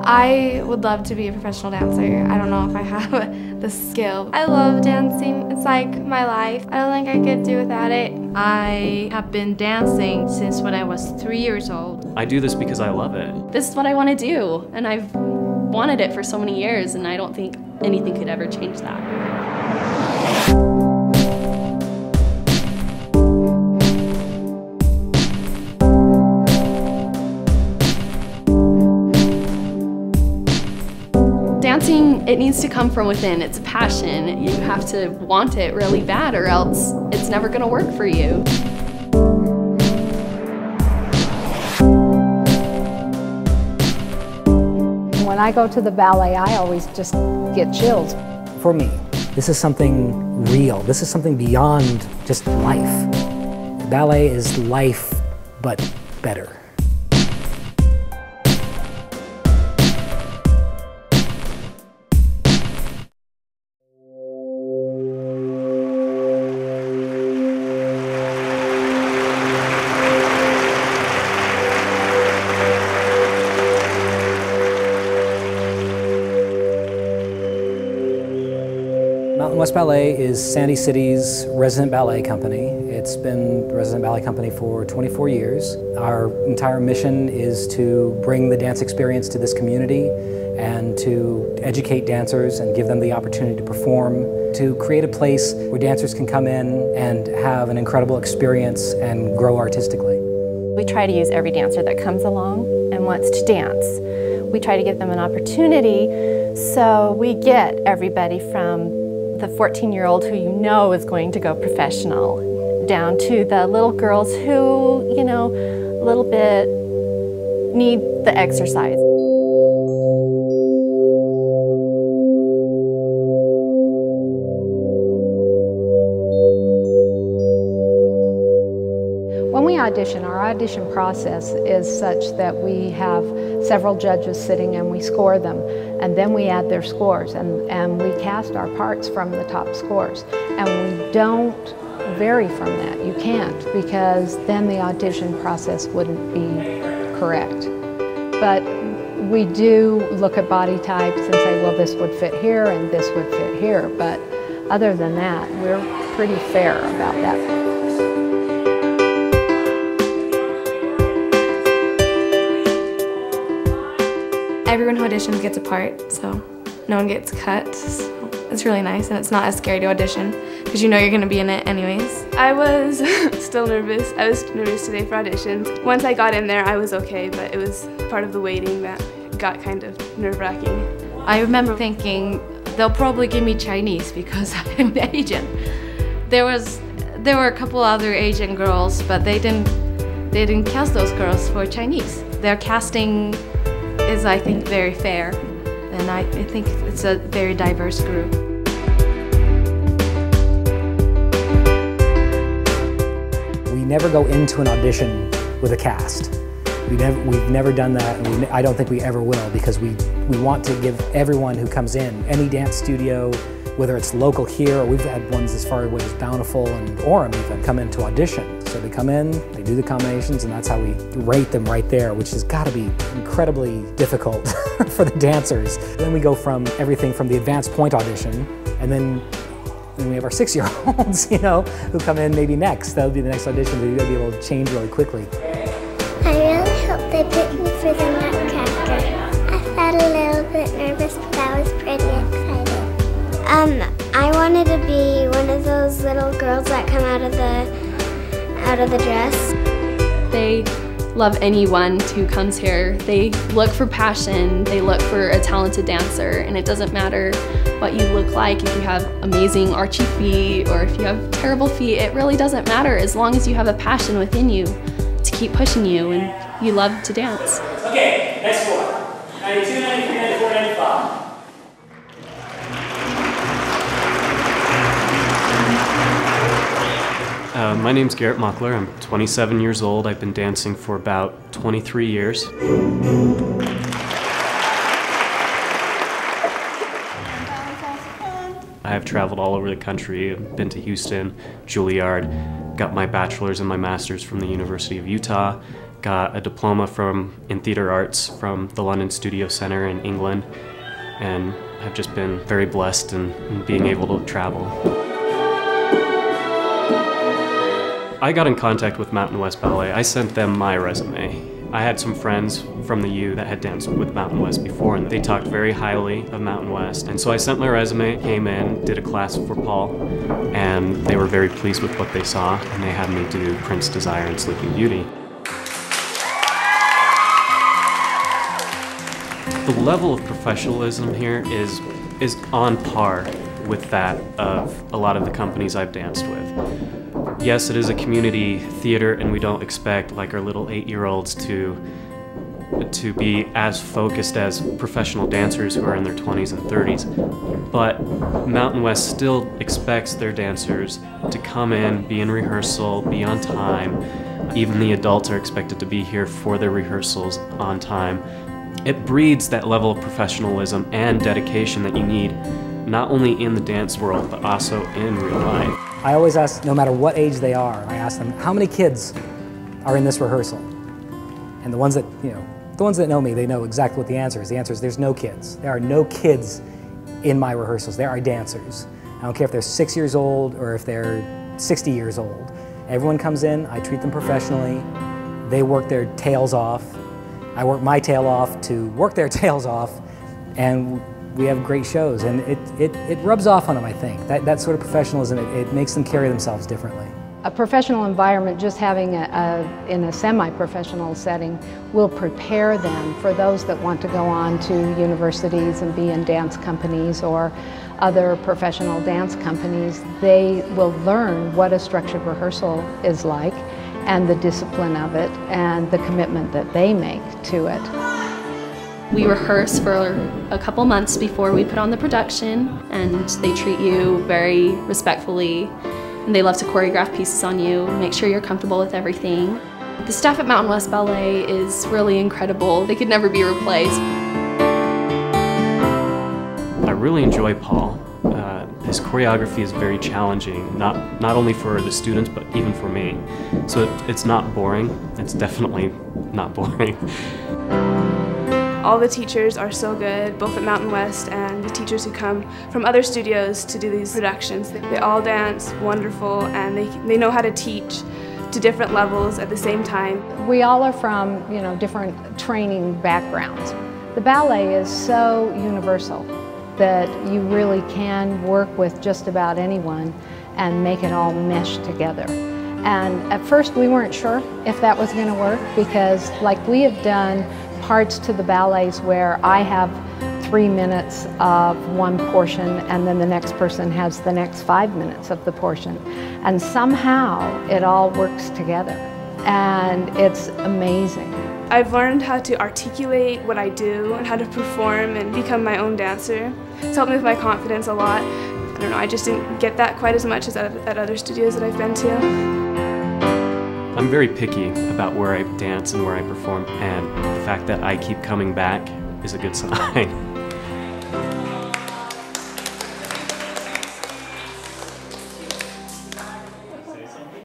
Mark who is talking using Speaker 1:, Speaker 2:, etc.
Speaker 1: I would love to be a professional dancer. I don't know if I have the skill. I love dancing. It's like my life. I don't think I could do without it.
Speaker 2: I have been dancing since when I was 3 years old.
Speaker 3: I do this because I love it.
Speaker 4: This is what I want to do, and I've wanted it for so many years, and I don't think anything could ever change that. Dancing, it needs to come from within. It's a passion. You have to want it really bad or else it's never going to work for you.
Speaker 5: When I go to the ballet, I always just get chills.
Speaker 6: For me, this is something real. This is something beyond just life. Ballet is life, but better. Mountain West Ballet is Sandy City's resident ballet company. It's been the resident ballet company for 24 years. Our entire mission is to bring the dance experience to this community and to educate dancers and give them the opportunity to perform, to create a place where dancers can come in and have an incredible experience and grow artistically.
Speaker 7: We try to use every dancer that comes along and wants to dance. We try to give them an opportunity, so we get everybody from the 14-year-old who you know is going to go professional, down to the little girls who, you know, a little bit need the exercise.
Speaker 5: When we audition, our audition process is such that we have several judges sitting and we score them, and then we add their scores, and we cast our parts from the top scores. And we don't vary from that. You can't, because then the audition process wouldn't be correct. But we do look at body types and say, well, this would fit here and this would fit here. But other than that, we're pretty fair about that.
Speaker 1: Everyone who auditions gets a part, so no one gets cut. So it's really nice, and it's not as scary to audition because you know you're going to be in it anyways. I was still nervous. I was nervous today for auditions. Once I got in there, I was okay, but it was part of the waiting that got kind of nerve-wracking.
Speaker 2: I remember thinking they'll probably give me Chinese because I'm Asian. There were a couple other Asian girls, but they didn't cast those girls for Chinese. Their casting is, I think, very fair, and I think it's a very diverse group.
Speaker 6: We never go into an audition with a cast. We've never done that, and I don't think we ever will, because we want to give everyone who comes in, any dance studio, whether it's local here, or we've had ones as far away as Bountiful and Orem even, come in to audition. So they come in, they do the combinations, and that's how we rate them right there, which has got to be incredibly difficult for the dancers. Then we go from everything from the advanced point audition, and then we have our 6-year-olds, you know, who come in maybe next. That'll be the next audition. They've got to be able to change really quickly.
Speaker 8: I really hope they pick me for the Nutcracker. I felt a little bit nervous, but I was pretty excited. I wanted to be one of those little girls that come out of the dress.
Speaker 4: They love anyone who comes here. They look for passion, they look for a talented dancer, and it doesn't matter what you look like, if you have amazing archy feet or if you have terrible feet, it really doesn't matter as long as you have a passion within you to keep pushing you and you love to dance.
Speaker 9: Okay, next score. 92, 93, 94, 95.
Speaker 3: My name's Garrett Muckler. I'm 27 years old. I've been dancing for about 23 years. I have traveled all over the country. I've been to Houston, Juilliard, got my bachelor's and my master's from the University of Utah, got a diploma in theatre arts from the London Studio Centre in England, and have just been very blessed in being able to travel. I got in contact with Mountain West Ballet. I sent them my resume. I had some friends from the U that had danced with Mountain West before, and they talked very highly of Mountain West. And so I sent my resume, came in, did a class for Paul, and they were very pleased with what they saw, and they had me do Prince Desire and Sleeping Beauty. The level of professionalism here is on par with that of a lot of the companies I've danced with. Yes, it is a community theater, and we don't expect like our little 8-year-olds to be as focused as professional dancers who are in their 20s and 30s. But Mountain West still expects their dancers to come in, be in rehearsal, be on time. Even the adults are expected to be here for their rehearsals on time. It breeds that level of professionalism and dedication that you need, not only in the dance world, but also in real life.
Speaker 6: I always ask, no matter what age they are, I ask them, how many kids are in this rehearsal? And the ones that know me, they know exactly what the answer is. The answer is there's no kids. There are no kids in my rehearsals. There are dancers. I don't care if they're 6 years old or if they're 60 years old. Everyone comes in, I treat them professionally. They work their tails off. I work my tail off to work their tails off, and we have great shows, and it rubs off on them, I think. That sort of professionalism, it makes them carry themselves differently.
Speaker 5: A professional environment, just having in a semi-professional setting, will prepare them for those that want to go on to universities and be in dance companies or other professional dance companies. They will learn what a structured rehearsal is like, and the discipline of it, and the commitment that they make to it.
Speaker 4: We rehearse for a couple months before we put on the production, and they treat you very respectfully, and they love to choreograph pieces on you, make sure you're comfortable with everything. The staff at Mountain West Ballet is really incredible. They could never be replaced.
Speaker 3: I really enjoy Paul. His choreography is very challenging, not only for the students, but even for me. So it's not boring. It's definitely not boring.
Speaker 1: All the teachers are so good, both at Mountain West and the teachers who come from other studios to do these productions. They all dance wonderful, and they know how to teach to different levels at the same time.
Speaker 5: We all are from, different training backgrounds. The ballet is so universal that you really can work with just about anyone and make it all mesh together. And at first we weren't sure if that was going to work, because like we have done parts to the ballets where I have 3 minutes of one portion and then the next person has the next 5 minutes of the portion. And somehow it all works together, and it's amazing.
Speaker 1: I've learned how to articulate what I do and how to perform and become my own dancer. It's helped me with my confidence a lot. I don't know, I just didn't get that quite as much as at other studios that I've been to.
Speaker 3: I'm very picky about where I dance and where I perform, and the fact that I keep coming back is a good sign.